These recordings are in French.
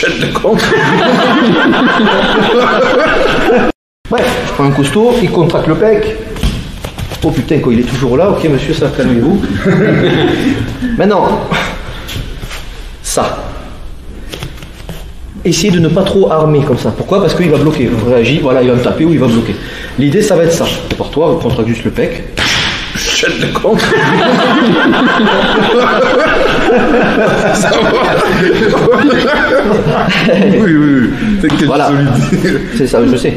Chaîne de con. Bref, je prends un costaud, il contracte le pec. Oh putain, quoi, il est toujours là. Ok, monsieur, ça, calmez-vous. Maintenant, ça. Essayez de ne pas trop armer comme ça. Pourquoi? Parce qu'il va bloquer. Vous réagissez, voilà, il va me taper ou il va bloquer. L'idée, ça va être ça. Pour toi, contracte juste le pec. Chaîne de con. Ça va. Oui. Voilà. C'est ça, je sais.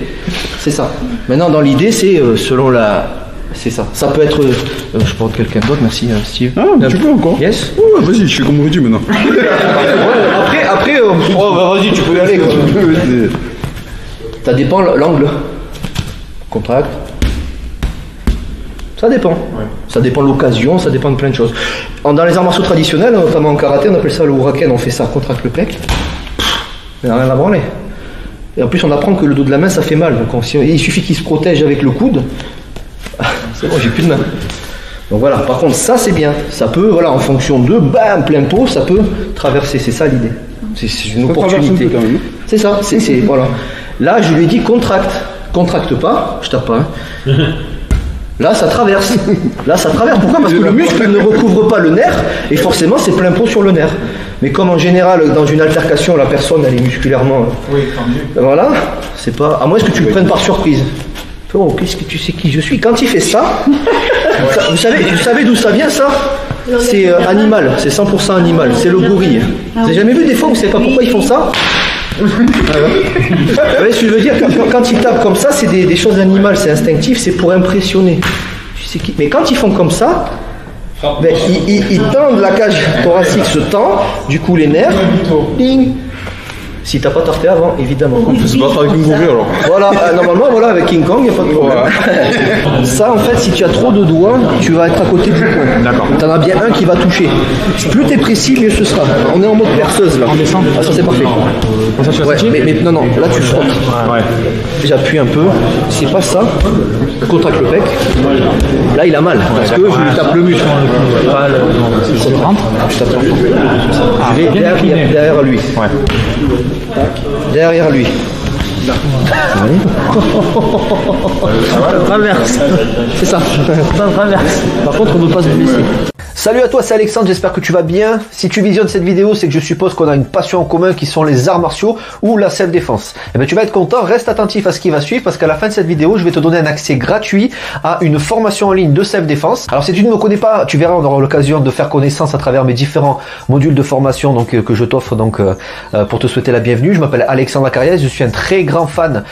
C'est ça. Maintenant, dans l'idée, c'est selon la... C'est ça. Ça peut être... je prends quelqu'un d'autre, merci Steve. Ah, tu peux encore? Yes. Ouais, vas-y, je fais comme Rudy maintenant. Après, oh, bah, vas-y, tu peux y aller. Quoi. Ça dépend l'angle. Contracte. Ça dépend. Ouais. Ça dépend de l'occasion, ça dépend de plein de choses. Dans les arts martiaux traditionnels, notamment en karaté, on appelle ça le huraken, on fait ça, contracte le pec. Il n'y a rien à branler. Et en plus, on apprend que le dos de la main, ça fait mal. Donc, il suffit qu'il se protège avec le coude. C'est bon, j'ai plus de main. Donc voilà, par contre, ça c'est bien. Ça peut, voilà, en fonction de, bam, plein pot, ça peut traverser. C'est ça l'idée. C'est une opportunité. C'est ça, c'est voilà. Là, je lui ai dit contracte. Contracte pas, je tape pas. Hein. Là, ça traverse. Là, ça traverse. Pourquoi? Parce que le muscle ne recouvre pas le nerf et forcément, c'est plein pot sur le nerf. Mais comme en général, dans une altercation, la personne, elle est musculairement... Oui, voilà, c'est pas... À moins que tu le prennes par surprise. Oh, qu'est-ce que tu sais qui je suis? Quand il fait ça, vous savez d'où ça vient, ça? C'est animal, c'est 100% animal, c'est le gorille. Vous avez jamais vu des fois, vous savez pas pourquoi ils font ça? Vous voyez ce que je veux dire? Quand ils tapent comme ça, c'est des choses animales, c'est instinctif, c'est pour impressionner. Tu sais qui... Mais quand ils font comme ça, ben, ils tendent, la cage thoracique se tend, du coup les nerfs, ding. Si t'as pas tarté avant, évidemment. On peut se battre avec une gorille alors. Voilà, normalement, voilà, avec King Kong, il n'y a pas de problème. Ça, en fait, si tu as trop de doigts, tu vas être à côté du pont. D'accord. T'en as bien un qui va toucher. Plus t'es précis, mieux ce sera. On est en mode perceuse là. Ah, ça c'est parfait. Ouais, mais non, là tu frottes. Ouais. J'appuie un peu. C'est pas ça. Contracte le pec. Là, il a mal. Parce que je lui tape le muscle. Je tape le muscle. Je vais derrière lui. Ouais. Derrière lui. Ça traverse. C'est ça. Ça traverse. Par contre, on ne veut pas se blesser. Salut à toi, c'est Alexandre, j'espère que tu vas bien. Si tu visionnes cette vidéo, c'est que je suppose qu'on a une passion en commun qui sont les arts martiaux ou la self-défense. Et bien tu vas être content, reste attentif à ce qui va suivre parce qu'à la fin de cette vidéo, je vais te donner un accès gratuit à une formation en ligne de self-défense. Alors si tu ne me connais pas, tu verras, on aura l'occasion de faire connaissance à travers mes différents modules de formation donc, que je t'offre donc pour te souhaiter la bienvenue. Je m'appelle Alexandre Acariès, je suis un très grand fan,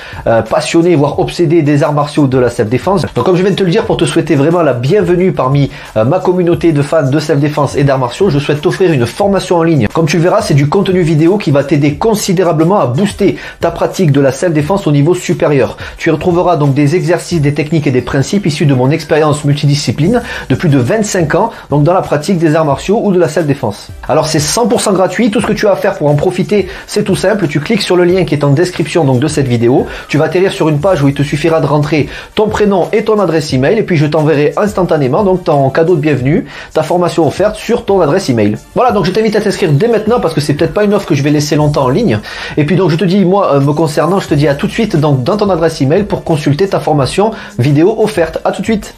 passionné, voire obsédé des arts martiaux de la self-défense. Donc comme je viens de te le dire, pour te souhaiter vraiment la bienvenue parmi ma communauté de fans de self-défense et d'arts martiaux, je souhaite t'offrir une formation en ligne. Comme tu le verras, c'est du contenu vidéo qui va t'aider considérablement à booster ta pratique de la self-défense au niveau supérieur. Tu y retrouveras donc des exercices, des techniques et des principes issus de mon expérience multidiscipline de plus de 25 ans, donc dans la pratique des arts martiaux ou de la self-défense. Alors c'est 100% gratuit, tout ce que tu as à faire pour en profiter, c'est tout simple, tu cliques sur le lien qui est en description donc de cette vidéo, tu vas atterrir sur une page où il te suffira de rentrer ton prénom et ton adresse email et puis je t'enverrai instantanément donc ton cadeau de bienvenue, ta formation offerte sur ton adresse email. Voilà, donc je t'invite à t'inscrire dès maintenant parce que c'est peut-être pas une offre que je vais laisser longtemps en ligne. Et puis donc je te dis, moi me concernant, je te dis à tout de suite donc dans ton adresse email pour consulter ta formation vidéo offerte. À tout de suite.